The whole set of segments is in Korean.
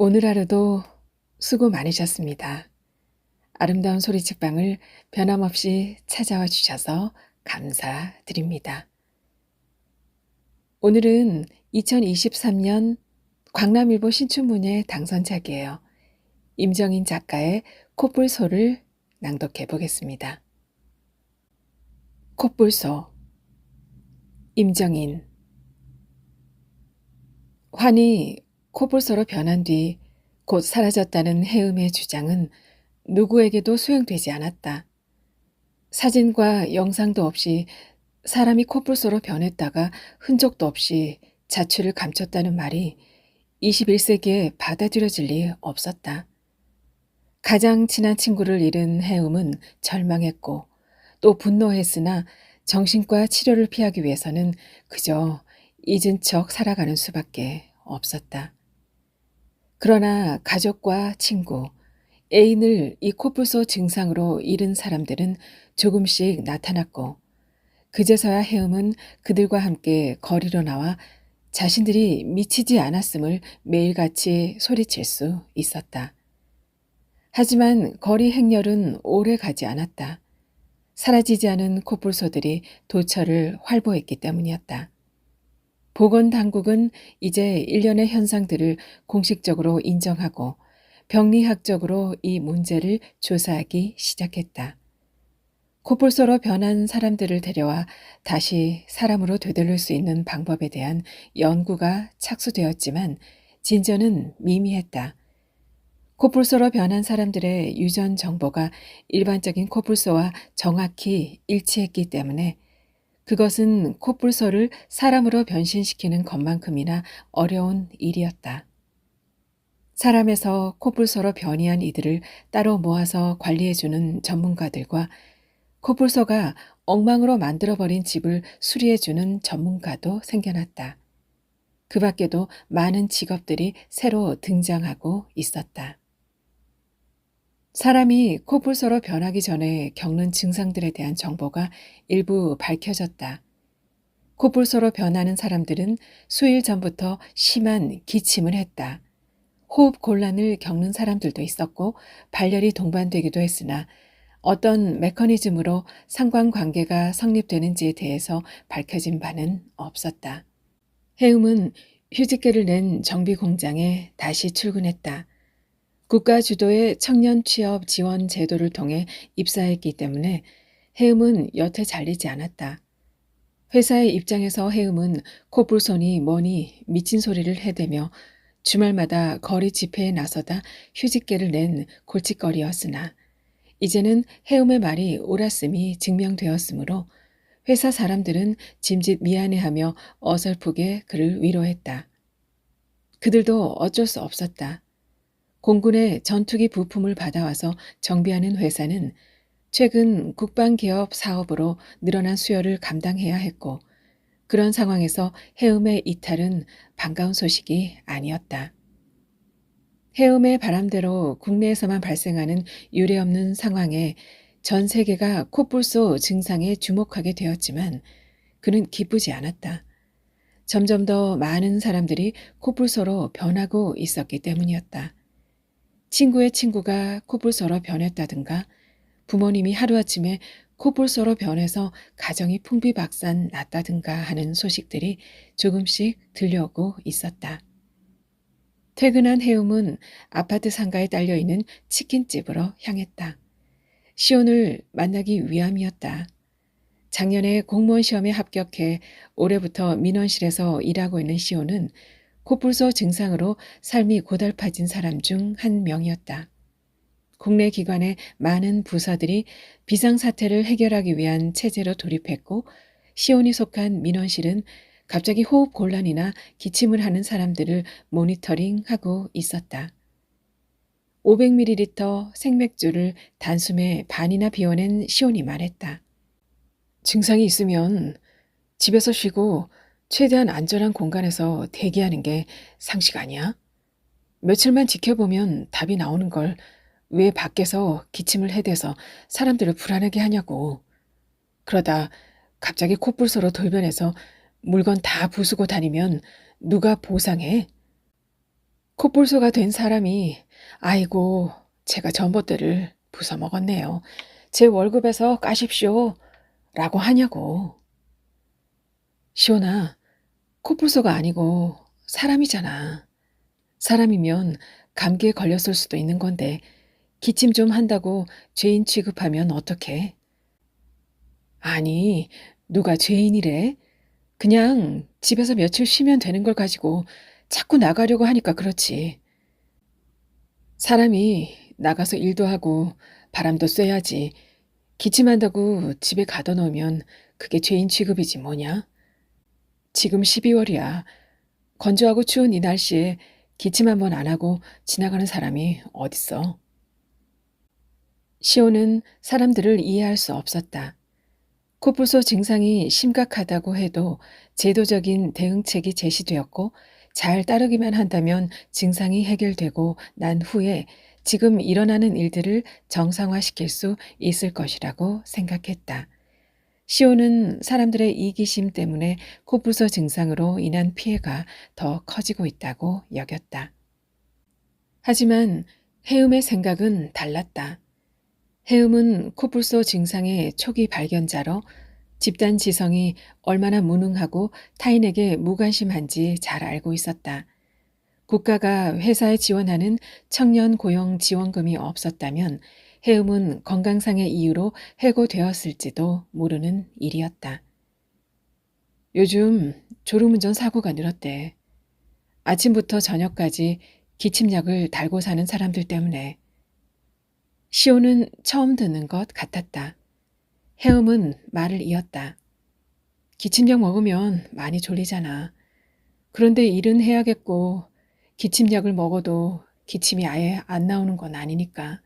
오늘 하루도 수고 많으셨습니다. 아름다운 소리책방을 변함없이 찾아와 주셔서 감사드립니다. 오늘은 2023년 광남일보 신춘문예 당선작이에요. 임정인 작가의 콧불소를 낭독해 보겠습니다. 콧불소. 임정인. 환이 콧불소로 변한 뒤 곧 사라졌다는 해음의 주장은 누구에게도 수용되지 않았다. 사진과 영상도 없이 사람이 콧불소로 변했다가 흔적도 없이 자취를 감췄다는 말이 21세기에 받아들여질 리 없었다. 가장 친한 친구를 잃은 해음은 절망했고 또 분노했으나 정신과 치료를 피하기 위해서는 그저 잊은 척 살아가는 수밖에 없었다. 그러나 가족과 친구, 애인을 이 콧불소 증상으로 잃은 사람들은 조금씩 나타났고 그제서야 해음은 그들과 함께 거리로 나와 자신들이 미치지 않았음을 매일같이 소리칠 수 있었다. 하지만 거리 행렬은 오래 가지 않았다. 사라지지 않은 콧불소들이 도처를 활보했기 때문이었다. 보건당국은 이제 일련의 현상들을 공식적으로 인정하고 병리학적으로 이 문제를 조사하기 시작했다. 콧불소로 변한 사람들을 데려와 다시 사람으로 되돌릴 수 있는 방법에 대한 연구가 착수되었지만 진전은 미미했다. 콧불소로 변한 사람들의 유전 정보가 일반적인 콧불소와 정확히 일치했기 때문에 그것은 콧불소를 사람으로 변신시키는 것만큼이나 어려운 일이었다. 사람에서 콧불소로 변이한 이들을 따로 모아서 관리해주는 전문가들과 콧불소가 엉망으로 만들어버린 집을 수리해주는 전문가도 생겨났다. 그 밖에도 많은 직업들이 새로 등장하고 있었다. 사람이 콧불소로 변하기 전에 겪는 증상들에 대한 정보가 일부 밝혀졌다. 콧불소로 변하는 사람들은 수일 전부터 심한 기침을 했다. 호흡 곤란을 겪는 사람들도 있었고 발열이 동반되기도 했으나 어떤 메커니즘으로 상관관계가 성립되는지에 대해서 밝혀진 바는 없었다. 해음은 휴직계를 낸 정비 공장에 다시 출근했다. 국가 주도의 청년 취업 지원 제도를 통해 입사했기 때문에 해음은 여태 잘리지 않았다. 회사의 입장에서 해음은 콧불소니 뭐니 미친 소리를 해대며 주말마다 거리 집회에 나서다 휴직계를 낸 골칫거리였으나 이제는 해음의 말이 옳았음이 증명되었으므로 회사 사람들은 짐짓 미안해하며 어설프게 그를 위로했다. 그들도 어쩔 수 없었다. 공군의 전투기 부품을 받아와서 정비하는 회사는 최근 국방개업 사업으로 늘어난 수요를 감당해야 했고 그런 상황에서 해음의 이탈은 반가운 소식이 아니었다. 해음의 바람대로 국내에서만 발생하는 유례없는 상황에 전 세계가 콧불소 증상에 주목하게 되었지만 그는 기쁘지 않았다. 점점 더 많은 사람들이 콧불소로 변하고 있었기 때문이었다. 친구의 친구가 콧불소로 변했다든가 부모님이 하루아침에 콧불소로 변해서 가정이 풍비박산 났다든가 하는 소식들이 조금씩 들려오고 있었다. 퇴근한 해움은 아파트 상가에 딸려있는 치킨집으로 향했다. 시온을 만나기 위함이었다. 작년에 공무원 시험에 합격해 올해부터 민원실에서 일하고 있는 시온은 콧불소 증상으로 삶이 고달파진 사람 중 한 명이었다. 국내 기관의 많은 부서들이 비상사태를 해결하기 위한 체제로 돌입했고 시온이 속한 민원실은 갑자기 호흡 곤란이나 기침을 하는 사람들을 모니터링하고 있었다. 500ml 생맥주를 단숨에 반이나 비워낸 시온이 말했다. 증상이 있으면 집에서 쉬고 최대한 안전한 공간에서 대기하는 게 상식 아니야? 며칠만 지켜보면 답이 나오는 걸 왜 밖에서 기침을 해대서 사람들을 불안하게 하냐고. 그러다 갑자기 콧불소로 돌변해서 물건 다 부수고 다니면 누가 보상해? 코뿔소가 된 사람이 아이고 제가 전봇대를 부숴먹었네요. 제 월급에서 까십시오. 라고 하냐고. 시온아, 코뿔소가 아니고 사람이잖아. 사람이면 감기에 걸렸을 수도 있는 건데 기침 좀 한다고 죄인 취급하면 어떡해? 아니, 누가 죄인이래? 그냥 집에서 며칠 쉬면 되는 걸 가지고 자꾸 나가려고 하니까 그렇지. 사람이 나가서 일도 하고 바람도 쐬야지. 기침한다고 집에 가둬놓으면 그게 죄인 취급이지 뭐냐? 지금 12월이야. 건조하고 추운 이 날씨에 기침 한 번 안 하고 지나가는 사람이 어딨어? 시온은 사람들을 이해할 수 없었다. 코뿔소 증상이 심각하다고 해도 제도적인 대응책이 제시되었고 잘 따르기만 한다면 증상이 해결되고 난 후에 지금 일어나는 일들을 정상화시킬 수 있을 것이라고 생각했다. 시온은 사람들의 이기심 때문에 코뿔소 증상으로 인한 피해가 더 커지고 있다고 여겼다. 하지만 해음의 생각은 달랐다. 해음은 코뿔소 증상의 초기 발견자로 집단 지성이 얼마나 무능하고 타인에게 무관심한지 잘 알고 있었다. 국가가 회사에 지원하는 청년 고용 지원금이 없었다면 해음은 건강상의 이유로 해고되었을지도 모르는 일이었다. 요즘 졸음운전 사고가 늘었대. 아침부터 저녁까지 기침약을 달고 사는 사람들 때문에. 시온은 처음 듣는 것 같았다. 해음은 말을 이었다. 기침약 먹으면 많이 졸리잖아. 그런데 일은 해야겠고 기침약을 먹어도 기침이 아예 안 나오는 건 아니니까.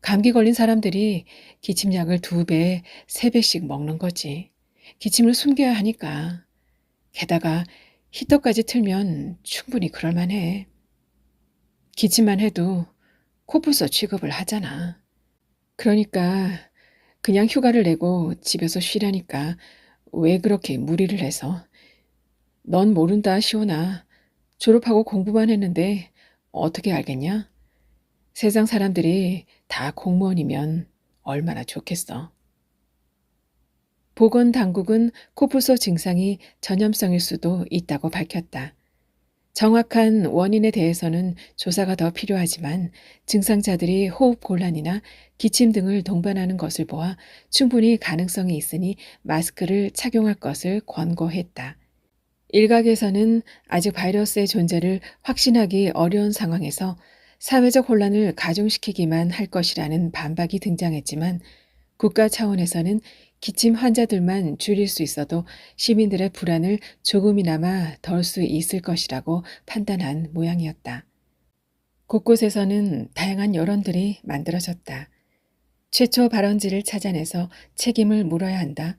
감기 걸린 사람들이 기침약을 2배, 3배씩 먹는 거지. 기침을 숨겨야 하니까. 게다가 히터까지 틀면 충분히 그럴만해. 기침만 해도 코뿔소 취급을 하잖아. 그러니까 그냥 휴가를 내고 집에서 쉬라니까 왜 그렇게 무리를 해서. 넌 모른다, 시온아. 졸업하고 공부만 했는데 어떻게 알겠냐? 세상 사람들이 다 공무원이면 얼마나 좋겠어. 보건당국은 코뿔소 증상이 전염성일 수도 있다고 밝혔다. 정확한 원인에 대해서는 조사가 더 필요하지만 증상자들이 호흡 곤란이나 기침 등을 동반하는 것을 보아 충분히 가능성이 있으니 마스크를 착용할 것을 권고했다. 일각에서는 아직 바이러스의 존재를 확신하기 어려운 상황에서 사회적 혼란을 가중시키기만 할 것이라는 반박이 등장했지만 국가 차원에서는 기침 환자들만 줄일 수 있어도 시민들의 불안을 조금이나마 덜 수 있을 것이라고 판단한 모양이었다. 곳곳에서는 다양한 여론들이 만들어졌다. 최초 발원지를 찾아내서 책임을 물어야 한다.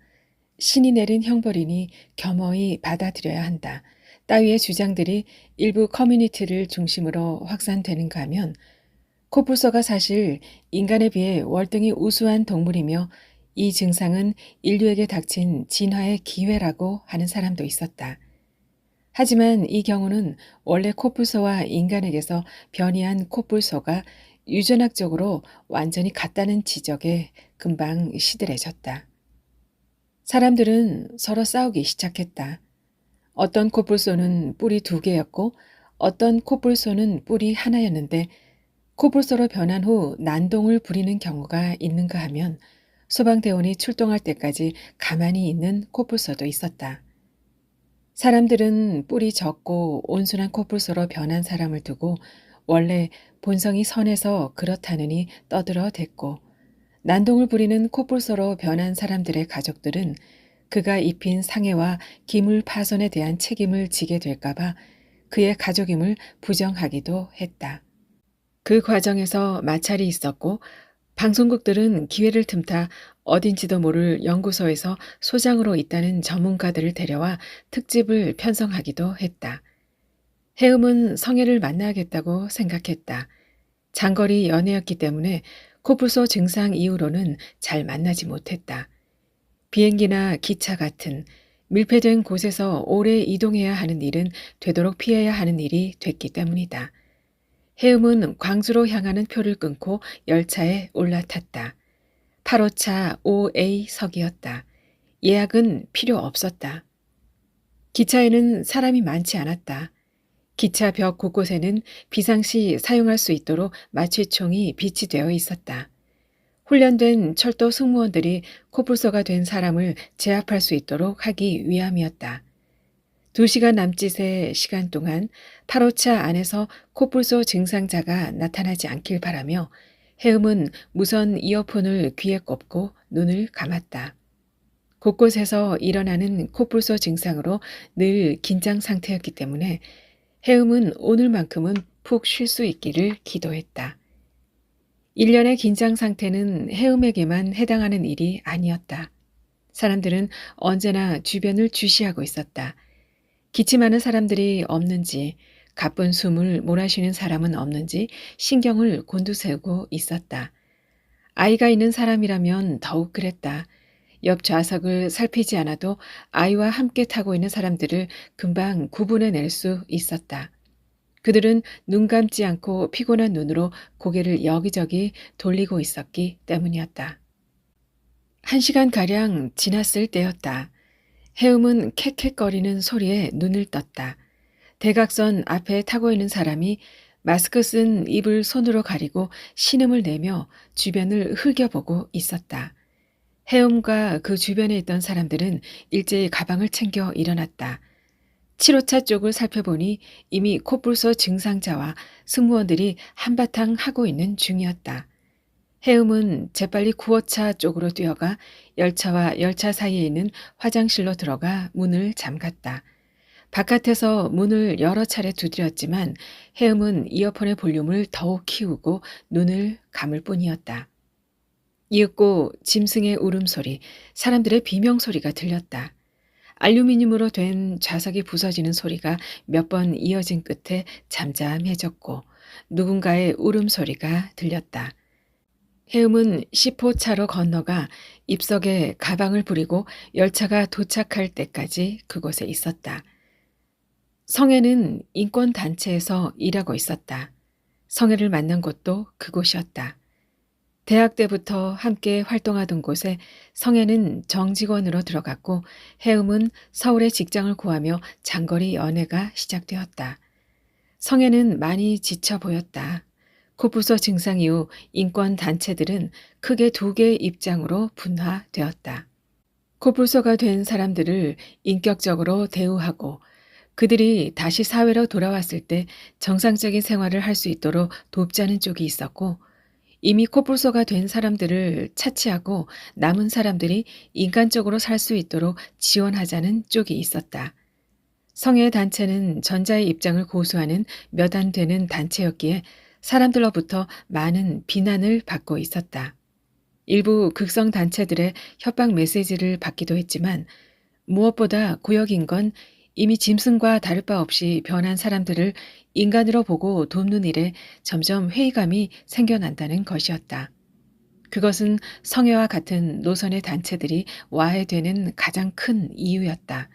신이 내린 형벌이니 겸허히 받아들여야 한다. 따위의 주장들이 일부 커뮤니티를 중심으로 확산되는가 하면 코뿔소가 사실 인간에 비해 월등히 우수한 동물이며 이 증상은 인류에게 닥친 진화의 기회라고 하는 사람도 있었다. 하지만 이 경우는 원래 코뿔소와 인간에게서 변이한 코뿔소가 유전학적으로 완전히 같다는 지적에 금방 시들해졌다. 사람들은 서로 싸우기 시작했다. 어떤 코뿔소는 뿔이 2개였고 어떤 코뿔소는 뿔이 하나였는데 코뿔소로 변한 후 난동을 부리는 경우가 있는가 하면 소방대원이 출동할 때까지 가만히 있는 코뿔소도 있었다. 사람들은 뿔이 적고 온순한 코뿔소로 변한 사람을 두고 원래 본성이 선해서 그렇다느니 떠들어댔고 난동을 부리는 코뿔소로 변한 사람들의 가족들은 그가 입힌 상해와 기물 파손에 대한 책임을 지게 될까봐 그의 가족임을 부정하기도 했다. 그 과정에서 마찰이 있었고 방송국들은 기회를 틈타 어딘지도 모를 연구소에서 소장으로 있다는 전문가들을 데려와 특집을 편성하기도 했다. 해음은 성애를 만나야겠다고 생각했다. 장거리 연애였기 때문에 코뿔소 증상 이후로는 잘 만나지 못했다. 비행기나 기차 같은 밀폐된 곳에서 오래 이동해야 하는 일은 되도록 피해야 하는 일이 됐기 때문이다. 해음은 광주로 향하는 표를 끊고 열차에 올라탔다. 8호차 OA석이었다. 예약은 필요 없었다. 기차에는 사람이 많지 않았다. 기차 벽 곳곳에는 비상시 사용할 수 있도록 마취총이 비치되어 있었다. 훈련된 철도 승무원들이 코뿔소가 된 사람을 제압할 수 있도록 하기 위함이었다. 2시간 남짓의 시간 동안 8호차 안에서 코뿔소 증상자가 나타나지 않길 바라며 해음은 무선 이어폰을 귀에 꼽고 눈을 감았다. 곳곳에서 일어나는 코뿔소 증상으로 늘 긴장 상태였기 때문에 해음은 오늘만큼은 푹 쉴 수 있기를 기도했다. 일련의 긴장 상태는 해음에게만 해당하는 일이 아니었다. 사람들은 언제나 주변을 주시하고 있었다. 기침하는 사람들이 없는지, 가쁜 숨을 몰아쉬는 사람은 없는지 신경을 곤두세우고 있었다. 아이가 있는 사람이라면 더욱 그랬다. 옆 좌석을 살피지 않아도 아이와 함께 타고 있는 사람들을 금방 구분해낼 수 있었다. 그들은 눈 감지 않고 피곤한 눈으로 고개를 여기저기 돌리고 있었기 때문이었다. 1시간가량 지났을 때였다. 해음은 캑캑거리는 소리에 눈을 떴다. 대각선 앞에 타고 있는 사람이 마스크 쓴 입을 손으로 가리고 신음을 내며 주변을 흘겨보고 있었다. 해음과 그 주변에 있던 사람들은 일제히 가방을 챙겨 일어났다. 7호차 쪽을 살펴보니 이미 코뿔소 증상자와 승무원들이 한바탕 하고 있는 중이었다. 해음은 재빨리 9호차 쪽으로 뛰어가 열차와 열차 사이에 있는 화장실로 들어가 문을 잠갔다. 바깥에서 문을 여러 차례 두드렸지만 해음은 이어폰의 볼륨을 더욱 키우고 눈을 감을 뿐이었다. 이윽고 짐승의 울음소리, 사람들의 비명소리가 들렸다. 알루미늄으로 된 좌석이 부서지는 소리가 몇 번 이어진 끝에 잠잠해졌고 누군가의 울음소리가 들렸다. 해음은 10호차로 건너가 입석에 가방을 부리고 열차가 도착할 때까지 그곳에 있었다. 성애는 인권단체에서 일하고 있었다. 성애를 만난 곳도 그곳이었다. 대학 때부터 함께 활동하던 곳에 성애는 정직원으로 들어갔고 해음은 서울에 직장을 구하며 장거리 연애가 시작되었다. 성애는 많이 지쳐 보였다. 코뿔소 증상 이후 인권단체들은 크게 2개의 입장으로 분화되었다. 코뿔소가 된 사람들을 인격적으로 대우하고 그들이 다시 사회로 돌아왔을 때 정상적인 생활을 할 수 있도록 돕자는 쪽이 있었고 이미 코뿔소가 된 사람들을 차치하고 남은 사람들이 인간적으로 살 수 있도록 지원하자는 쪽이 있었다. 성애 단체는 전자의 입장을 고수하는 몇 안 되는 단체였기에 사람들로부터 많은 비난을 받고 있었다. 일부 극성 단체들의 협박 메시지를 받기도 했지만 무엇보다 고역인 건 이미 짐승과 다를 바 없이 변한 사람들을 인간으로 보고 돕는 일에 점점 회의감이 생겨난다는 것이었다. 그것은 성애와 같은 노선의 단체들이 와해되는 가장 큰 이유였다.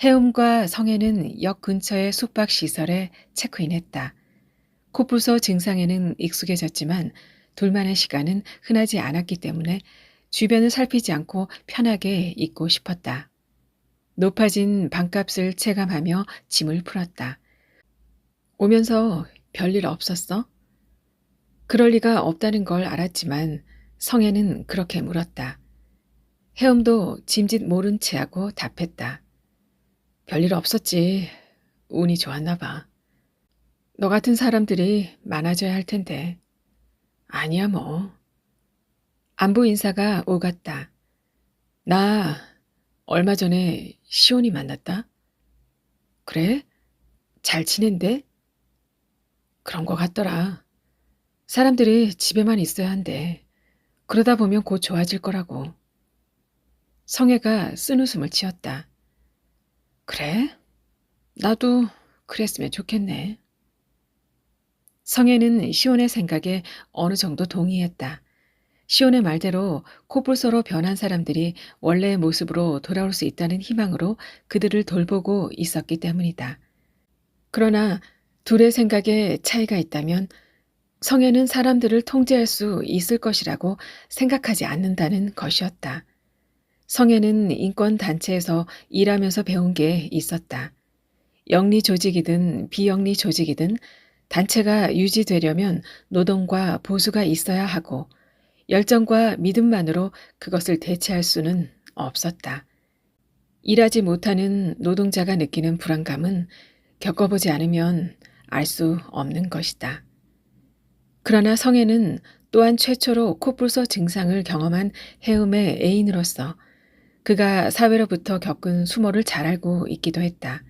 해음과 성애는 역 근처의 숙박시설에 체크인했다. 코뿔소 증상에는 익숙해졌지만 둘만의 시간은 흔하지 않았기 때문에 주변을 살피지 않고 편하게 있고 싶었다. 높아진 방값을 체감하며 짐을 풀었다. 오면서 별일 없었어? 그럴 리가 없다는 걸 알았지만 성애는 그렇게 물었다. 해음도 짐짓 모른 체하고 답했다. 별일 없었지. 운이 좋았나 봐. 너 같은 사람들이 많아져야 할 텐데. 아니야 뭐. 안부 인사가 오갔다. 나 얼마 전에 시온이 만났다. 그래? 잘 지낸대? 그런 거 같더라. 사람들이 집에만 있어야 한대. 그러다 보면 곧 좋아질 거라고. 성애가 쓴웃음을 치었다. 그래? 나도 그랬으면 좋겠네. 성애는 시온의 생각에 어느 정도 동의했다. 시온의 말대로 코뿔소로 변한 사람들이 원래의 모습으로 돌아올 수 있다는 희망으로 그들을 돌보고 있었기 때문이다. 그러나 둘의 생각에 차이가 있다면 성애는 사람들을 통제할 수 있을 것이라고 생각하지 않는다는 것이었다. 성애는 인권단체에서 일하면서 배운 게 있었다. 영리 조직이든 비영리 조직이든 단체가 유지되려면 노동과 보수가 있어야 하고 열정과 믿음만으로 그것을 대체할 수는 없었다. 일하지 못하는 노동자가 느끼는 불안감은 겪어보지 않으면 알 수 없는 것이다. 그러나 성애는 또한 최초로 코뿔소 증상을 경험한 해음의 애인으로서 그가 사회로부터 겪은 수모를 잘 알고 있기도 했다.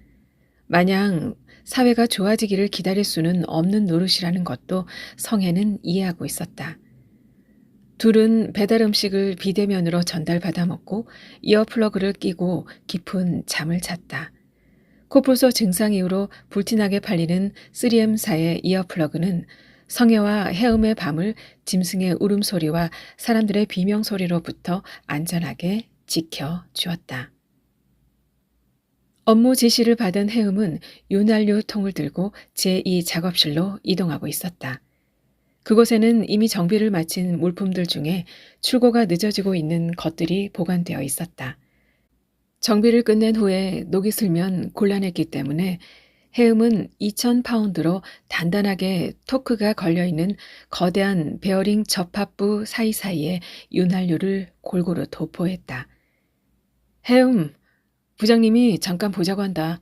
마냥 사회가 좋아지기를 기다릴 수는 없는 노릇이라는 것도 성애는 이해하고 있었다. 둘은 배달 음식을 비대면으로 전달받아 먹고 이어플러그를 끼고 깊은 잠을 잤다. 코뿔소 증상 이후로 불티나게 팔리는 3M사의 이어플러그는 성애와 해음의 밤을 짐승의 울음소리와 사람들의 비명소리로부터 안전하게 지켜주었다. 업무 지시를 받은 해음은 윤활유 통을 들고 제2 작업실로 이동하고 있었다. 그곳에는 이미 정비를 마친 물품들 중에 출고가 늦어지고 있는 것들이 보관되어 있었다. 정비를 끝낸 후에 녹이 슬면 곤란했기 때문에 해음은 2,000파운드로 단단하게 토크가 걸려있는 거대한 베어링 접합부 사이사이에 윤활유를 골고루 도포했다. 해음, 부장님이 잠깐 보자고 한다.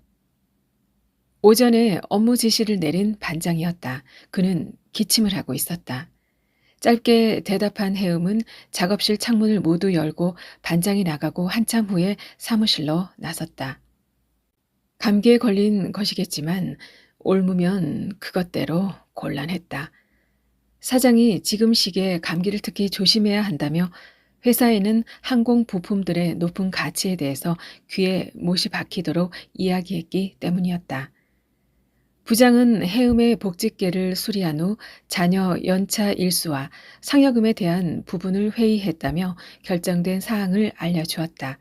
오전에 업무 지시를 내린 반장이었다. 그는 기침을 하고 있었다. 짧게 대답한 해음은 작업실 창문을 모두 열고 반장이 나가고 한참 후에 사무실로 나섰다. 감기에 걸린 것이겠지만 옮으면 그것대로 곤란했다. 사장이 지금 시기에 감기를 특히 조심해야 한다며 회사에는 항공 부품들의 높은 가치에 대해서 귀에 못이 박히도록 이야기했기 때문이었다. 부장은 해음의 복직계를 수리한 후 자녀 연차 일수와 상여금에 대한 부분을 회의했다며 결정된 사항을 알려주었다.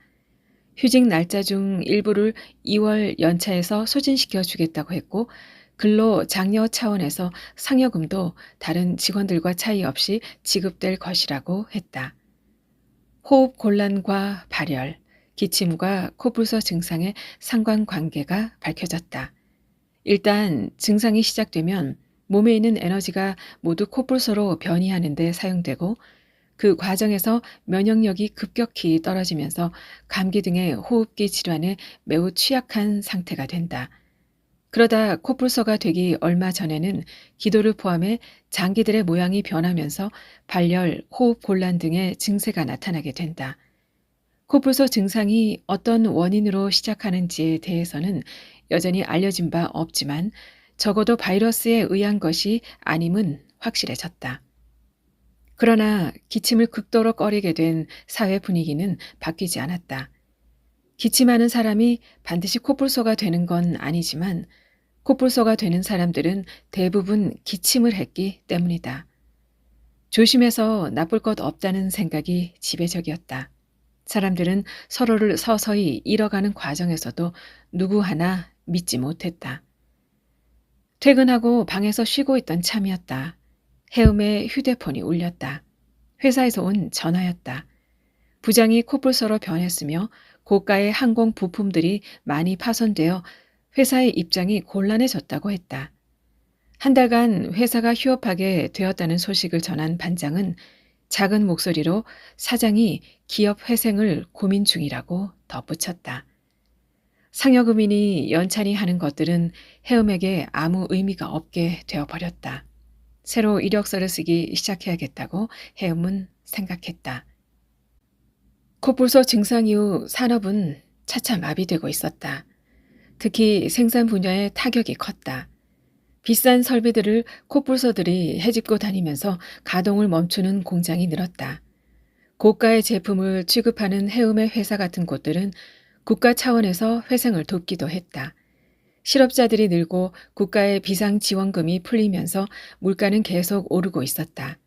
휴직 날짜 중 일부를 2월 연차에서 소진시켜 주겠다고 했고 근로 장려 차원에서 상여금도 다른 직원들과 차이 없이 지급될 것이라고 했다. 호흡 곤란과 발열, 기침과 코뿔소 증상의 상관관계가 밝혀졌다. 일단 증상이 시작되면 몸에 있는 에너지가 모두 코뿔소로 변이하는 데 사용되고 그 과정에서 면역력이 급격히 떨어지면서 감기 등의 호흡기 질환에 매우 취약한 상태가 된다. 그러다 코뿔소가 되기 얼마 전에는 기도를 포함해 장기들의 모양이 변하면서 발열, 호흡 곤란 등의 증세가 나타나게 된다. 코뿔소 증상이 어떤 원인으로 시작하는지에 대해서는 여전히 알려진 바 없지만 적어도 바이러스에 의한 것이 아님은 확실해졌다. 그러나 기침을 극도로 꺼리게 된 사회 분위기는 바뀌지 않았다. 기침하는 사람이 반드시 코뿔소가 되는 건 아니지만 코뿔소가 되는 사람들은 대부분 기침을 했기 때문이다. 조심해서 나쁠 것 없다는 생각이 지배적이었다. 사람들은 서로를 서서히 잃어가는 과정에서도 누구 하나 믿지 못했다. 퇴근하고 방에서 쉬고 있던 참이었다. 해음의 휴대폰이 울렸다. 회사에서 온 전화였다. 부장이 코뿔소로 변했으며 고가의 항공 부품들이 많이 파손되어 회사의 입장이 곤란해졌다고 했다. 한 달간 회사가 휴업하게 되었다는 소식을 전한 반장은 작은 목소리로 사장이 기업 회생을 고민 중이라고 덧붙였다. 상여금이니 연찬이 하는 것들은 해음에게 아무 의미가 없게 되어버렸다. 새로 이력서를 쓰기 시작해야겠다고 해음은 생각했다. 코뿔소 증상 이후 산업은 차차 마비되고 있었다. 특히 생산 분야의 타격이 컸다. 비싼 설비들을 코뿔소들이 헤집고 다니면서 가동을 멈추는 공장이 늘었다. 고가의 제품을 취급하는 해움의 회사 같은 곳들은 국가 차원에서 회생을 돕기도 했다. 실업자들이 늘고 국가의 비상지원금이 풀리면서 물가는 계속 오르고 있었다.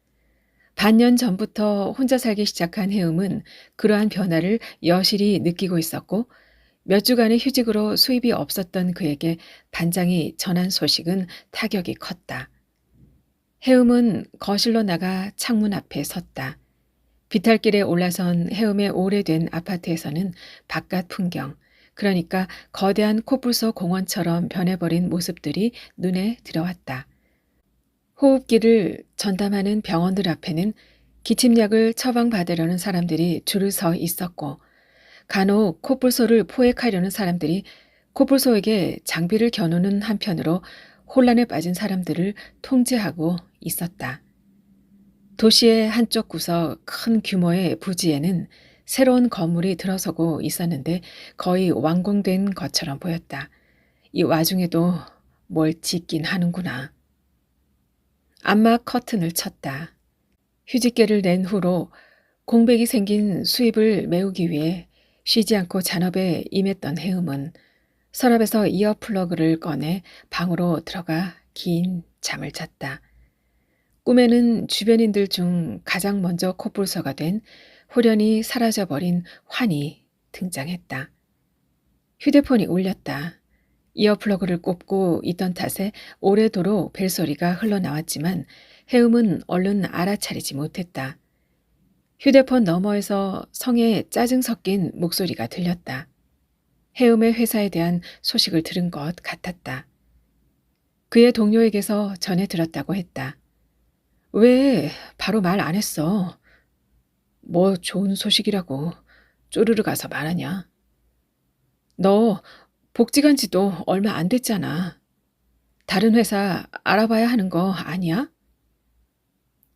반년 전부터 혼자 살기 시작한 해움은 그러한 변화를 여실히 느끼고 있었고 몇 주간의 휴직으로 수입이 없었던 그에게 반장이 전한 소식은 타격이 컸다. 해음은 거실로 나가 창문 앞에 섰다. 비탈길에 올라선 해음의 오래된 아파트에서는 바깥 풍경, 그러니까 거대한 코뿔소 공원처럼 변해버린 모습들이 눈에 들어왔다. 호흡기를 전담하는 병원들 앞에는 기침약을 처방받으려는 사람들이 줄을 서 있었고, 간혹 코뿔소를 포획하려는 사람들이 코뿔소에게 장비를 겨누는 한편으로 혼란에 빠진 사람들을 통제하고 있었다. 도시의 한쪽 구석 큰 규모의 부지에는 새로운 건물이 들어서고 있었는데 거의 완공된 것처럼 보였다. 이 와중에도 뭘 짓긴 하는구나. 암막 커튼을 쳤다. 휴직계를 낸 후로 공백이 생긴 수입을 메우기 위해 쉬지 않고 잔업에 임했던 해음은 서랍에서 이어플러그를 꺼내 방으로 들어가 긴 잠을 잤다. 꿈에는 주변인들 중 가장 먼저 코뿔소가 된 홀연히 사라져버린 환이 등장했다. 휴대폰이 울렸다. 이어플러그를 꼽고 있던 탓에 오래도록 벨소리가 흘러나왔지만 해음은 얼른 알아차리지 못했다. 휴대폰 너머에서 성의 짜증 섞인 목소리가 들렸다. 해음의 회사에 대한 소식을 들은 것 같았다. 그의 동료에게서 전해 들었다고 했다. 왜 바로 말 안 했어? 뭐 좋은 소식이라고 쪼르르 가서 말하냐? 너 복직 한 지도 얼마 안 됐잖아. 다른 회사 알아봐야 하는 거 아니야?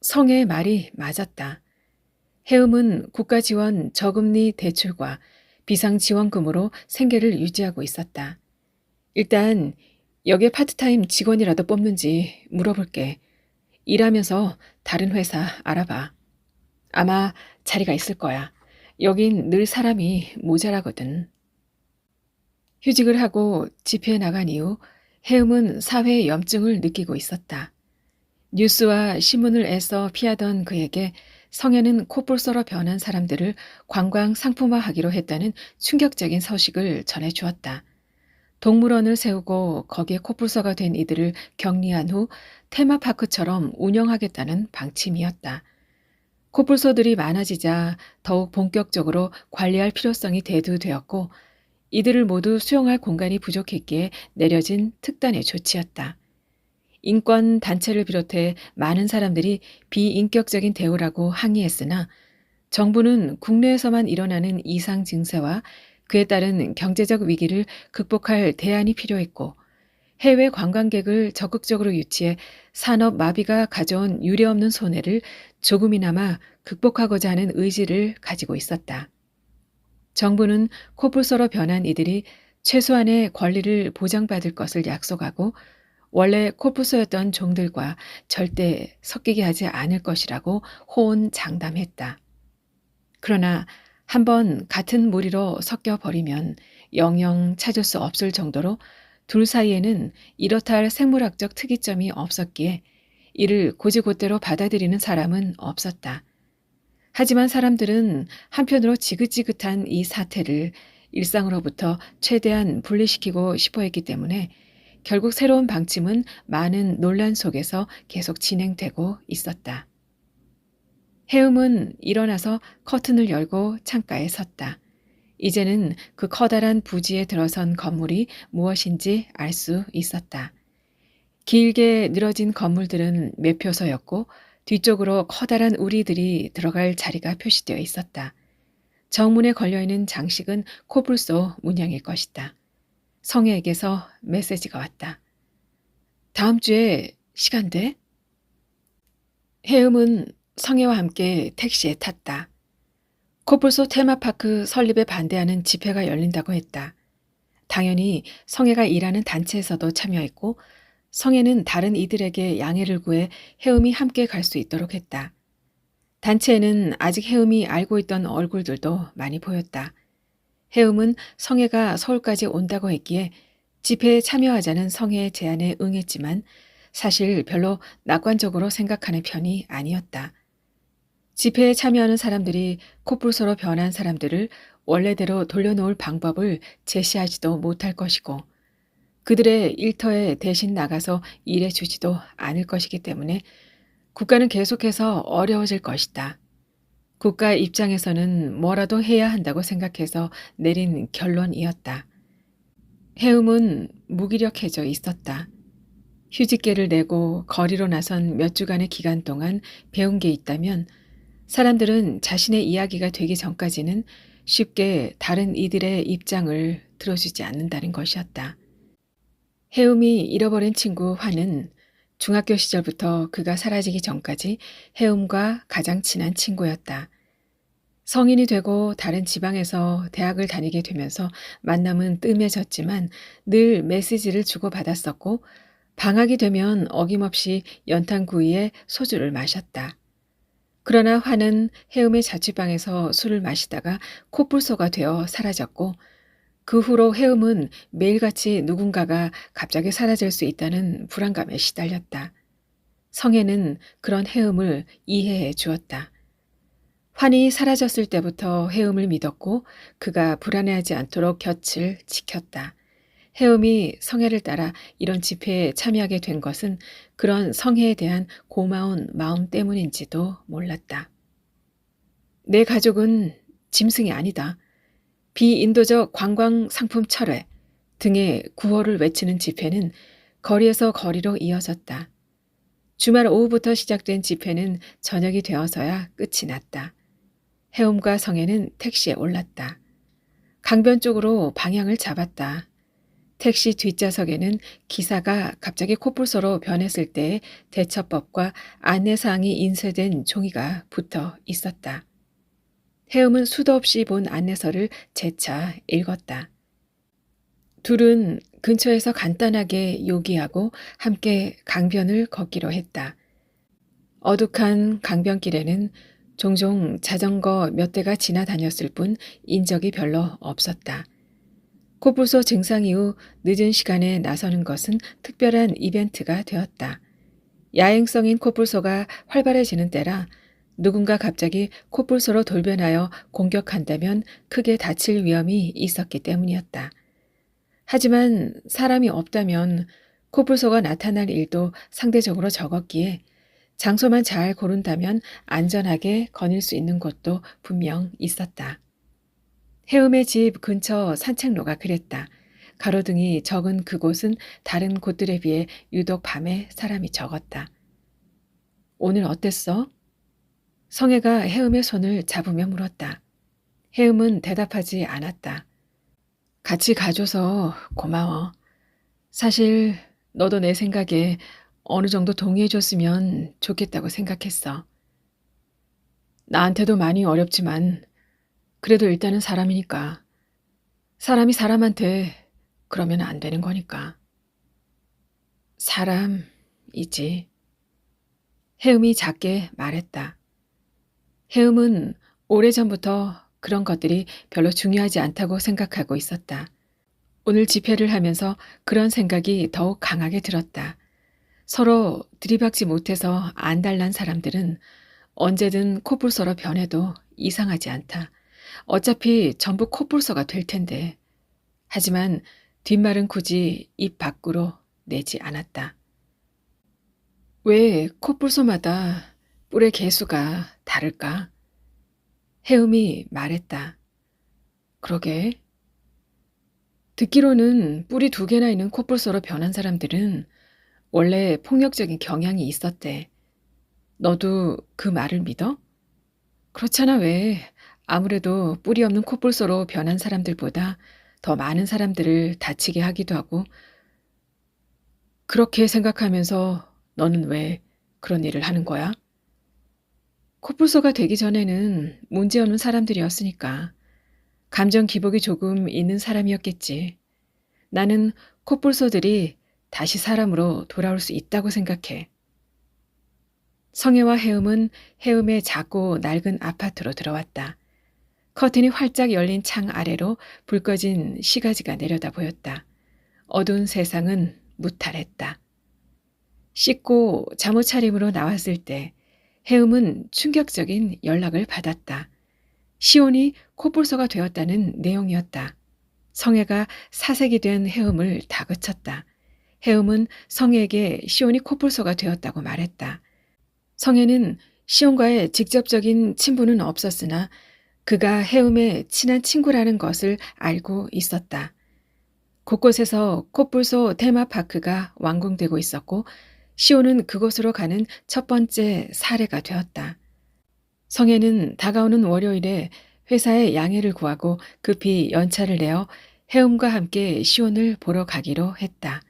성의 말이 맞았다. 해음은 국가지원 저금리 대출과 비상지원금으로 생계를 유지하고 있었다. 일단 여기에 파트타임 직원이라도 뽑는지 물어볼게. 일하면서 다른 회사 알아봐. 아마 자리가 있을 거야. 여긴 늘 사람이 모자라거든. 휴직을 하고 집회에 나간 이후 해음은 사회의 염증을 느끼고 있었다. 뉴스와 신문을 애써 피하던 그에게 성에는 코뿔소로 변한 사람들을 관광 상품화하기로 했다는 충격적인 소식을 전해주었다. 동물원을 세우고 거기에 코뿔소가 된 이들을 격리한 후 테마파크처럼 운영하겠다는 방침이었다. 코뿔소들이 많아지자 더욱 본격적으로 관리할 필요성이 대두되었고 이들을 모두 수용할 공간이 부족했기에 내려진 특단의 조치였다. 인권 단체를 비롯해 많은 사람들이 비인격적인 대우라고 항의했으나 정부는 국내에서만 일어나는 이상 증세와 그에 따른 경제적 위기를 극복할 대안이 필요했고 해외 관광객을 적극적으로 유치해 산업 마비가 가져온 유례없는 손해를 조금이나마 극복하고자 하는 의지를 가지고 있었다. 정부는 코뿔소로 변한 이들이 최소한의 권리를 보장받을 것을 약속하고 원래 코뿔소였던 종들과 절대 섞이게 하지 않을 것이라고 호언장담했다. 그러나 한번 같은 무리로 섞여버리면 영영 찾을 수 없을 정도로 둘 사이에는 이렇다 할 생물학적 특이점이 없었기에 이를 곧이곧대로 받아들이는 사람은 없었다. 하지만 사람들은 한편으로 지긋지긋한 이 사태를 일상으로부터 최대한 분리시키고 싶어 했기 때문에 결국 새로운 방침은 많은 논란 속에서 계속 진행되고 있었다. 해음은 일어나서 커튼을 열고 창가에 섰다. 이제는 그 커다란 부지에 들어선 건물이 무엇인지 알 수 있었다. 길게 늘어진 건물들은 매표소였고 뒤쪽으로 커다란 우리들이 들어갈 자리가 표시되어 있었다. 정문에 걸려있는 장식은 코뿔소 문양일 것이다. 성혜에게서 메시지가 왔다. 다음 주에 시간 돼? 해음은 성혜와 함께 택시에 탔다. 코뿔소 테마파크 설립에 반대하는 집회가 열린다고 했다. 당연히 성혜가 일하는 단체에서도 참여했고 성혜는 다른 이들에게 양해를 구해 해음이 함께 갈 수 있도록 했다. 단체에는 아직 해음이 알고 있던 얼굴들도 많이 보였다. 해음은 성혜가 서울까지 온다고 했기에 집회에 참여하자는 성혜의 제안에 응했지만 사실 별로 낙관적으로 생각하는 편이 아니었다. 집회에 참여하는 사람들이 코뿔소로 변한 사람들을 원래대로 돌려놓을 방법을 제시하지도 못할 것이고 그들의 일터에 대신 나가서 일해주지도 않을 것이기 때문에 국가는 계속해서 어려워질 것이다. 국가 입장에서는 뭐라도 해야 한다고 생각해서 내린 결론이었다. 해움은 무기력해져 있었다. 휴직계를 내고 거리로 나선 몇 주간의 기간 동안 배운 게 있다면 사람들은 자신의 이야기가 되기 전까지는 쉽게 다른 이들의 입장을 들어주지 않는다는 것이었다. 해움이 잃어버린 친구 환은 중학교 시절부터 그가 사라지기 전까지 해움과 가장 친한 친구였다. 성인이 되고 다른 지방에서 대학을 다니게 되면서 만남은 뜸해졌지만 늘 메시지를 주고받았었고 방학이 되면 어김없이 연탄구이에 소주를 마셨다. 그러나 환은 해움의 자취방에서 술을 마시다가 코뿔소가 되어 사라졌고 그 후로 해움은 매일같이 누군가가 갑자기 사라질 수 있다는 불안감에 시달렸다. 성혜는 그런 해움을 이해해 주었다. 환이 사라졌을 때부터 해움을 믿었고 그가 불안해하지 않도록 곁을 지켰다. 해움이 성혜를 따라 이런 집회에 참여하게 된 것은 그런 성혜에 대한 고마운 마음 때문인지도 몰랐다. 내 가족은 짐승이 아니다. 비인도적 관광 상품 철회 등의 구호를 외치는 집회는 거리에서 거리로 이어졌다. 주말 오후부터 시작된 집회는 저녁이 되어서야 끝이 났다. 해움과 성혜는 택시에 올랐다. 강변 쪽으로 방향을 잡았다. 택시 뒷좌석에는 기사가 갑자기 코뿔소로 변했을 때의 대처법과 안내사항이 인쇄된 종이가 붙어 있었다. 해움은 수도 없이 본 안내서를 재차 읽었다. 둘은 근처에서 간단하게 요기하고 함께 강변을 걷기로 했다. 어둑한 강변길에는 종종 자전거 몇 대가 지나다녔을 뿐 인적이 별로 없었다. 코뿔소 증상 이후 늦은 시간에 나서는 것은 특별한 이벤트가 되었다. 야행성인 코뿔소가 활발해지는 때라 누군가 갑자기 코뿔소로 돌변하여 공격한다면 크게 다칠 위험이 있었기 때문이었다. 하지만 사람이 없다면 코뿔소가 나타날 일도 상대적으로 적었기에 장소만 잘 고른다면 안전하게 거닐 수 있는 곳도 분명 있었다. 해움의 집 근처 산책로가 그랬다. 가로등이 적은 그곳은 다른 곳들에 비해 유독 밤에 사람이 적었다. 오늘 어땠어? 성혜가 해움의 손을 잡으며 물었다. 해움은 대답하지 않았다. 같이 가줘서 고마워. 사실 너도 내 생각에 어느 정도 동의해줬으면 좋겠다고 생각했어. 나한테도 많이 어렵지만 그래도 일단은 사람이니까. 사람이 사람한테 그러면 안 되는 거니까. 사람이지. 해움이 작게 말했다. 해움은 오래전부터 그런 것들이 별로 중요하지 않다고 생각하고 있었다. 오늘 집회를 하면서 그런 생각이 더욱 강하게 들었다. 서로 들이박지 못해서 안달난 사람들은 언제든 코뿔소로 변해도 이상하지 않다. 어차피 전부 코뿔소가 될 텐데. 하지만 뒷말은 굳이 입 밖으로 내지 않았다. 왜 코뿔소마다 뿔의 개수가 다를까? 해움이 말했다. 그러게. 듣기로는 뿔이 2개나 있는 코뿔소로 변한 사람들은 원래 폭력적인 경향이 있었대. 너도 그 말을 믿어? 그렇잖아 왜. 아무래도 뿔이 없는 코뿔소로 변한 사람들보다 더 많은 사람들을 다치게 하기도 하고 그렇게 생각하면서 너는 왜 그런 일을 하는 거야? 코뿔소가 되기 전에는 문제없는 사람들이었으니까 감정 기복이 조금 있는 사람이었겠지. 나는 코뿔소들이 다시 사람으로 돌아올 수 있다고 생각해. 성혜와 해움은 해움의 작고 낡은 아파트로 들어왔다. 커튼이 활짝 열린 창 아래로 불 꺼진 시가지가 내려다 보였다. 어두운 세상은 무탈했다. 씻고 잠옷 차림으로 나왔을 때 해움은 충격적인 연락을 받았다. 시온이 코뿔소가 되었다는 내용이었다. 성애가 사색이 된 해음을 다그쳤다. 해음은 성애에게 시온이 코뿔소가 되었다고 말했다. 성애는 시온과의 직접적인 친분은 없었으나 그가 해음의 친한 친구라는 것을 알고 있었다. 곳곳에서 코뿔소 테마파크가 완공되고 있었고 시온은 그곳으로 가는 첫 번째 사례가 되었다. 성애는 다가오는 월요일에 회사에 양해를 구하고 급히 연차를 내어 해음과 함께 시온을 보러 가기로 했다.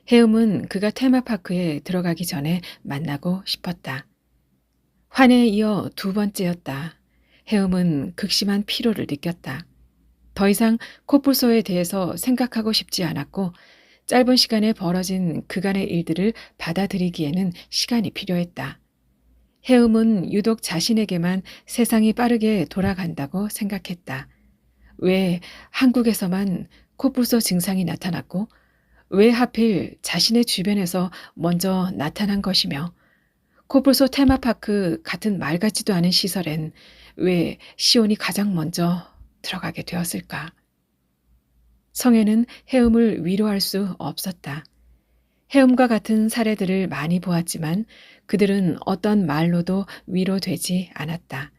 해음은 그가 테마파크에 들어가기 전에 만나고 싶었다. 환에 이어 두 번째였다. 해음은 극심한 피로를 느꼈다. 더 이상 코뿔소에 대해서 생각하고 싶지 않았고 짧은 시간에 벌어진 그간의 일들을 받아들이기에는 시간이 필요했다. 해음은 유독 자신에게만 세상이 빠르게 돌아간다고 생각했다. 왜 한국에서만 코뿔소 증상이 나타났고 왜 하필 자신의 주변에서 먼저 나타난 것이며 코뿔소 테마파크 같은 말 같지도 않은 시설엔 왜 시온이 가장 먼저 들어가게 되었을까? 성애는 해음을 위로할 수 없었다. 해음과 같은 사례들을 많이 보았지만 그들은 어떤 말로도 위로되지 않았다.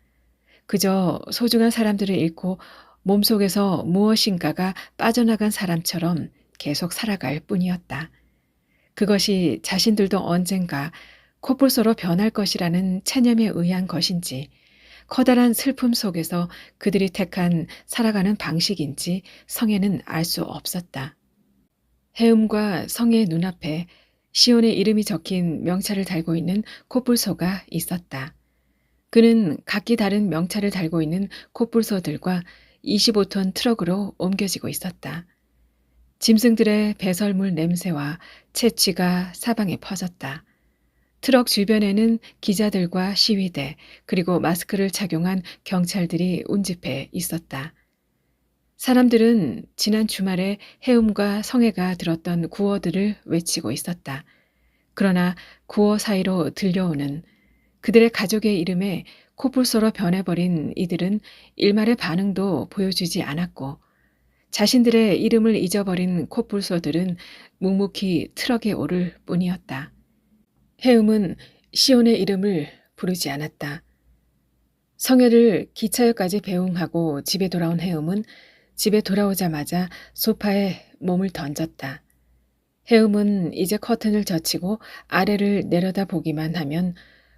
그저 소중한 사람들을 잃고 몸속에서 무엇인가가 빠져나간 사람처럼 계속 살아갈 뿐이었다. 그것이 자신들도 언젠가 코뿔소로 변할 것이라는 체념에 의한 것인지 커다란 슬픔 속에서 그들이 택한 살아가는 방식인지 성애는 알 수 없었다. 해음과 성의 눈앞에 시온의 이름이 적힌 명찰을 달고 있는 코뿔소가 있었다. 그는 각기 다른 명찰을 달고 있는 코뿔소들과 25톤 트럭으로 옮겨지고 있었다. 짐승들의 배설물 냄새와 채취가 사방에 퍼졌다. 트럭 주변에는 기자들과 시위대 그리고 마스크를 착용한 경찰들이 운집해 있었다. 사람들은 지난 주말에 해음과 성애가 들었던 구호들을 외치고 있었다. 그러나 구호 사이로 들려오는 그들의 가족의 이름에 코뿔소로 변해버린 이들은 일말의 반응도 보여주지 않았고 자신들의 이름을 잊어버린 코뿔소들은 묵묵히 트럭에 오를 뿐이었다. 해음은 시온의 이름을 부르지 않았다. 성애를 기차역까지 배웅하고 집에 돌아온 해음은 집에 돌아오자마자 소파에 몸을 던졌다. 해음은 이제 커튼을 젖히고 아래를 내려다 보기만 하면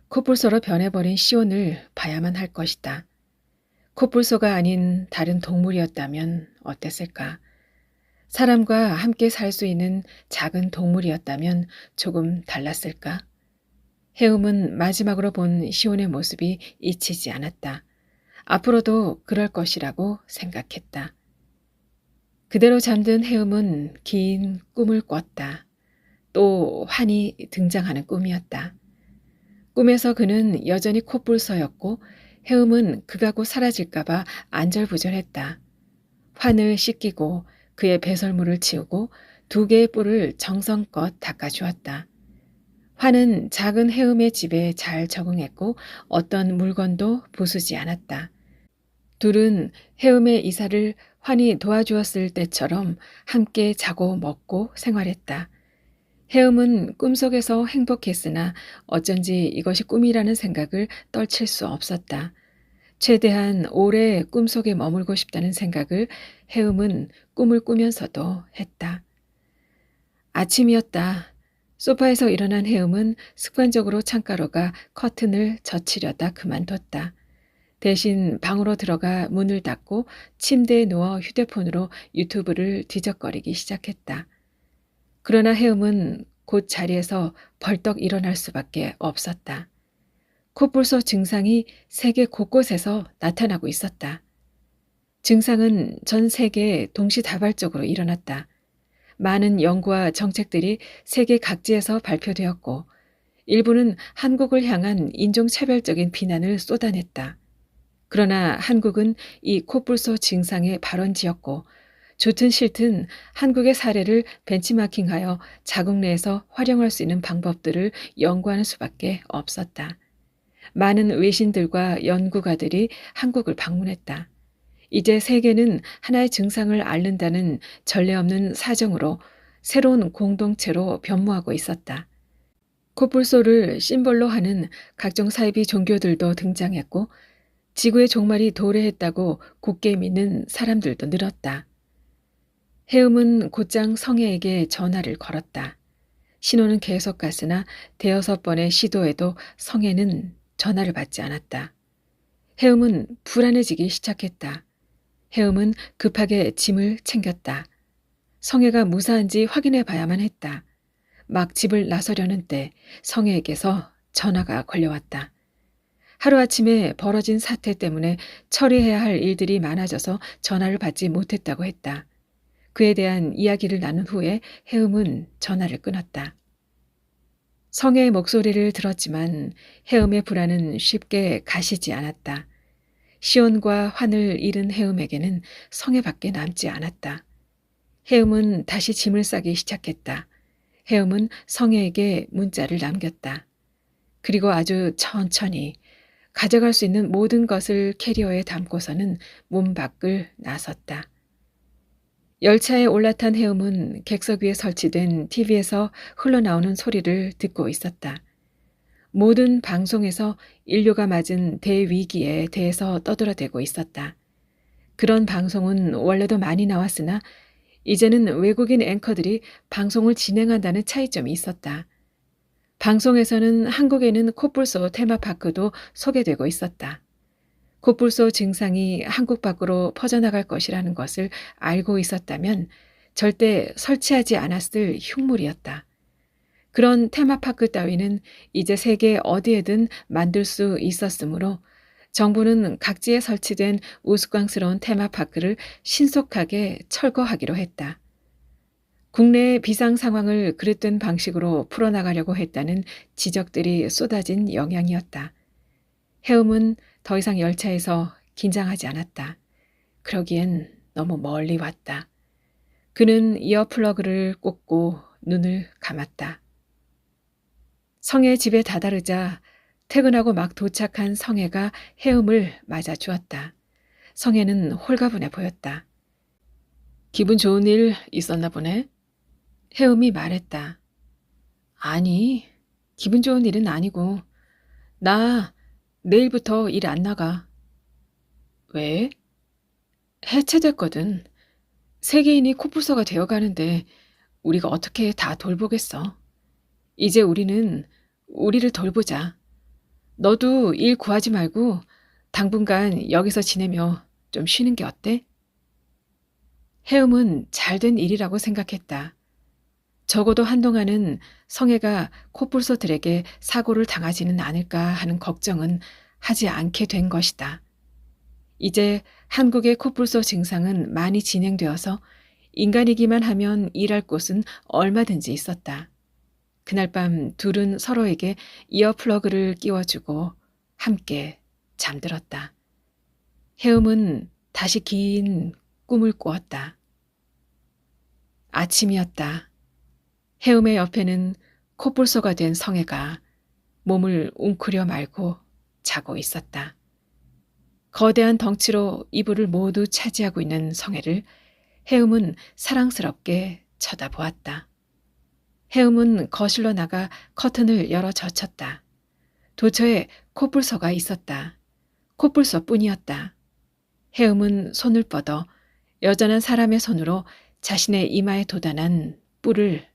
코뿔소로 변해버린 시온을 봐야만 할 것이다. 코뿔소가 아닌 다른 동물이었다면 어땠을까? 사람과 함께 살 수 있는 작은 동물이었다면 조금 달랐을까? 해음은 마지막으로 본 시온의 모습이 잊히지 않았다. 앞으로도 그럴 것이라고 생각했다. 그대로 잠든 해음은 긴 꿈을 꿨다. 또 환이 등장하는 꿈이었다. 꿈에서 그는 여전히 코뿔소였고 해음은 그가 곧 사라질까봐 안절부절했다. 환을 씻기고 그의 배설물을 치우고 두 개의 뿔을 정성껏 닦아주었다. 환은 작은 해음의 집에 잘 적응했고 어떤 물건도 부수지 않았다. 둘은 해음의 이사를 환이 도와주었을 때처럼 함께 자고 먹고 생활했다. 해음은 꿈속에서 행복했으나 어쩐지 이것이 꿈이라는 생각을 떨칠 수 없었다. 최대한 오래 꿈속에 머물고 싶다는 생각을 해음은 꿈을 꾸면서도 했다. 아침이었다. 소파에서 일어난 해음은 습관적으로 창가로 가 커튼을 젖히려다 그만뒀다. 대신 방으로 들어가 문을 닫고 침대에 누워 휴대폰으로 유튜브를 뒤적거리기 시작했다. 그러나 해음은 곧 자리에서 벌떡 일어날 수밖에 없었다. 코뿔소 증상이 세계 곳곳에서 나타나고 있었다. 증상은 전 세계에 동시다발적으로 일어났다. 많은 연구와 정책들이 세계 각지에서 발표되었고 일부는 한국을 향한 인종차별적인 비난을 쏟아냈다. 그러나 한국은 이 코뿔소 증상의 발원지였고 좋든 싫든 한국의 사례를 벤치마킹하여 자국 내에서 활용할 수 있는 방법들을 연구하는 수밖에 없었다. 많은 외신들과 연구가들이 한국을 방문했다. 이제 세계는 하나의 증상을 앓는다는 전례 없는 사정으로 새로운 공동체로 변모하고 있었다. 코뿔소를 심볼로 하는 각종 사이비 종교들도 등장했고 지구의 종말이 도래했다고 굳게 믿는 사람들도 늘었다. 해음은 곧장 성애에게 전화를 걸었다. 신호는 계속 갔으나 대여섯 번의 시도에도 성애는 전화를 받지 않았다. 해음은 불안해지기 시작했다. 해음은 급하게 짐을 챙겼다. 성애가 무사한지 확인해 봐야만 했다. 막 집을 나서려는 때 성애에게서 전화가 걸려왔다. 하루아침에 벌어진 사태 때문에 처리해야 할 일들이 많아져서 전화를 받지 못했다고 했다. 그에 대한 이야기를 나눈 후에 해음은 전화를 끊었다. 성애의 목소리를 들었지만 해음의 불안은 쉽게 가시지 않았다. 시온과 환을 잃은 해음에게는 성애밖에 남지 않았다. 해음은 다시 짐을 싸기 시작했다. 해음은 성애에게 문자를 남겼다. 그리고 아주 천천히 가져갈 수 있는 모든 것을 캐리어에 담고서는 문 밖을 나섰다. 열차에 올라탄 해음은 객석 위에 설치된 TV에서 흘러나오는 소리를 듣고 있었다. 모든 방송에서 인류가 맞은 대위기에 대해서 떠들어대고 있었다. 그런 방송은 원래도 많이 나왔으나 이제는 외국인 앵커들이 방송을 진행한다는 차이점이 있었다. 방송에서는 한국에는 코뿔소 테마파크도 소개되고 있었다. 코뿔소 증상이 한국 밖으로 퍼져나갈 것이라는 것을 알고 있었다면 절대 설치하지 않았을 흉물이었다. 그런 테마파크 따위는 이제 세계 어디에든 만들 수 있었으므로 정부는 각지에 설치된 우스꽝스러운 테마파크를 신속하게 철거하기로 했다. 국내의 비상 상황을 그릇된 방식으로 풀어나가려고 했다는 지적들이 쏟아진 영향이었다. 해음은 더 이상 열차에서 긴장하지 않았다. 그러기엔 너무 멀리 왔다. 그는 이어플러그를 꽂고 눈을 감았다. 성의 집에 다다르자 퇴근하고 막 도착한 성애가 해음을 맞아 주었다. 성애는 홀가분해 보였다. 기분 좋은 일 있었나 보네? 해음이 말했다. 아니, 기분 좋은 일은 아니고 나 내일부터 일 안 나가. 왜? 해체됐거든. 세계인이 코뿔소가 되어가는데 우리가 어떻게 다 돌보겠어. 이제 우리는 우리를 돌보자. 너도 일 구하지 말고 당분간 여기서 지내며 좀 쉬는 게 어때? 해음은 잘된 일이라고 생각했다. 적어도 한동안은 성애가 코뿔소들에게 사고를 당하지는 않을까 하는 걱정은 하지 않게 된 것이다. 이제 한국의 코뿔소 증상은 많이 진행되어서 인간이기만 하면 일할 곳은 얼마든지 있었다. 그날 밤 둘은 서로에게 이어플러그를 끼워주고 함께 잠들었다. 해음은 다시 긴 꿈을 꾸었다. 아침이었다. 해음의 옆에는 코뿔소가 된 성애가 몸을 웅크려 말고 자고 있었다. 거대한 덩치로 이불을 모두 차지하고 있는 성애를 해음은 사랑스럽게 쳐다보았다. 해음은 거실로 나가 커튼을 열어 젖혔다. 도처에 코뿔소가 있었다. 코뿔소뿐이었다. 해음은 손을 뻗어 여전한 사람의 손으로 자신의 이마에 도단한 뿔을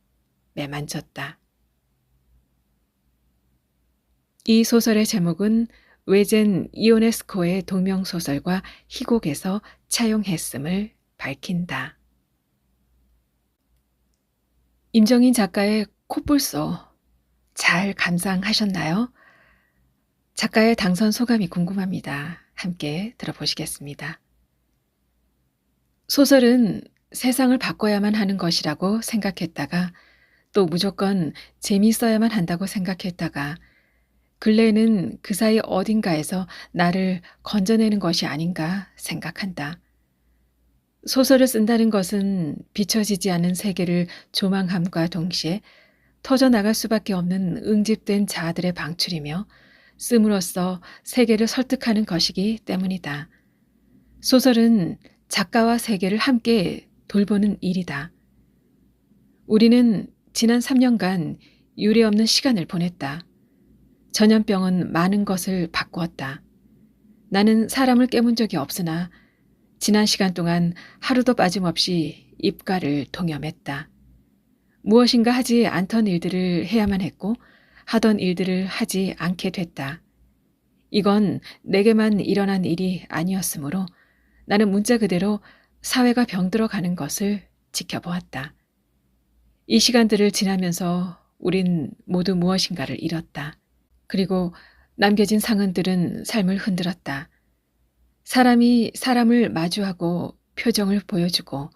매만졌다. 이 소설의 제목은 외젠 이오네스코의 동명소설과 희곡에서 차용했음을 밝힌다. 임정인 작가의 코뿔소 잘 감상하셨나요? 작가의 당선 소감이 궁금합니다. 함께 들어보시겠습니다. 소설은 세상을 바꿔야만 하는 것이라고 생각했다가 또 무조건 재미있어야만 한다고 생각했다가 근래에는 그 사이 어딘가에서 나를 건져내는 것이 아닌가 생각한다. 소설을 쓴다는 것은 비춰지지 않는 세계를 조망함과 동시에 터져나갈 수밖에 없는 응집된 자아들의 방출이며 씀으로써 세계를 설득하는 것이기 때문이다. 소설은 작가와 세계를 함께 돌보는 일이다. 우리는 지난 3년간 유례없는 시간을 보냈다. 전염병은 많은 것을 바꾸었다. 나는 사람을 깨문 적이 없으나 지난 시간 동안 하루도 빠짐없이 입가를 동염했다. 무엇인가 하지 않던 일들을 해야만 했고 하던 일들을 하지 않게 됐다. 이건 내게만 일어난 일이 아니었으므로 나는 문자 그대로 사회가 병들어 가는 것을 지켜보았다. 이 시간들을 지나면서 우린 모두 무엇인가를 잃었다. 그리고 남겨진 상흔들은 삶을 흔들었다. 사람이 사람을 마주하고 표정을 보여주고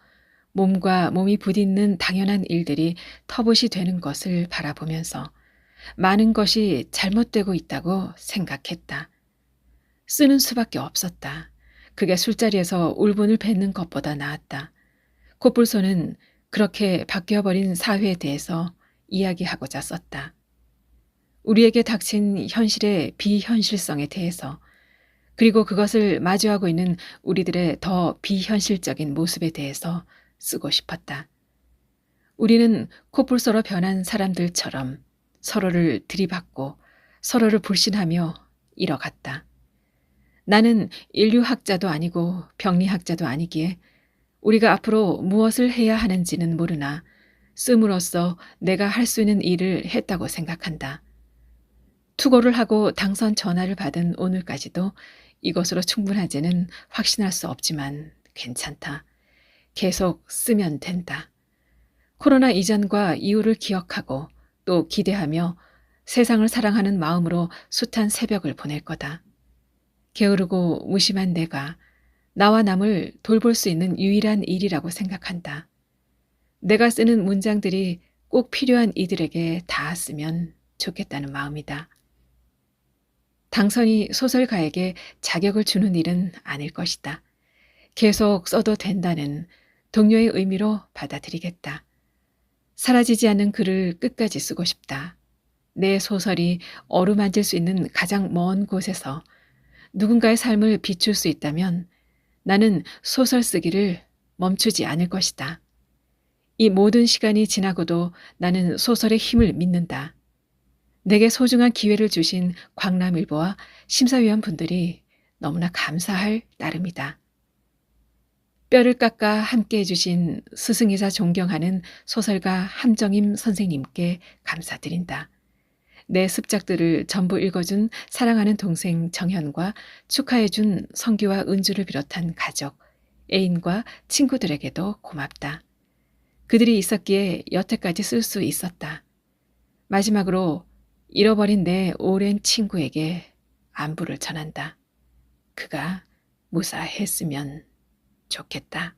몸과 몸이 부딪는 당연한 일들이 터봇이 되는 것을 바라보면서 많은 것이 잘못되고 있다고 생각했다. 쓰는 수밖에 없었다. 그게 술자리에서 울분을 뱉는 것보다 나았다. 코뿔소는 그렇게 바뀌어버린 사회에 대해서 이야기하고자 썼다. 우리에게 닥친 현실의 비현실성에 대해서, 그리고 그것을 마주하고 있는 우리들의 더 비현실적인 모습에 대해서 쓰고 싶었다. 우리는 코뿔소로 변한 사람들처럼 서로를 들이받고 서로를 불신하며 잃어갔다. 나는 인류학자도 아니고 병리학자도 아니기에 우리가 앞으로 무엇을 해야 하는지는 모르나 씀으로써 내가 할 수 있는 일을 했다고 생각한다. 투고를 하고 당선 전화를 받은 오늘까지도 이것으로 충분하지는 확신할 수 없지만 괜찮다. 계속 쓰면 된다. 코로나 이전과 이후를 기억하고 또 기대하며 세상을 사랑하는 마음으로 숱한 새벽을 보낼 거다. 게으르고 무심한 내가 나와 남을 돌볼 수 있는 유일한 일이라고 생각한다. 내가 쓰는 문장들이 꼭 필요한 이들에게 닿았으면 좋겠다는 마음이다. 당선이 소설가에게 자격을 주는 일은 아닐 것이다. 계속 써도 된다는 동료의 의미로 받아들이겠다. 사라지지 않는 글을 끝까지 쓰고 싶다. 내 소설이 어루만질 수 있는 가장 먼 곳에서 누군가의 삶을 비출 수 있다면 나는 소설 쓰기를 멈추지 않을 것이다. 이 모든 시간이 지나고도 나는 소설의 힘을 믿는다. 내게 소중한 기회를 주신 광남일보와 심사위원 분들이 너무나 감사할 따름이다. 뼈를 깎아 함께 해주신 스승이자 존경하는 소설가 함정임 선생님께 감사드린다. 내 습작들을 전부 읽어준 사랑하는 동생 정현과 축하해준 성규와 은주를 비롯한 가족, 애인과 친구들에게도 고맙다. 그들이 있었기에 여태까지 쓸 수 있었다. 마지막으로 잃어버린 내 오랜 친구에게 안부를 전한다. 그가 무사했으면 좋겠다.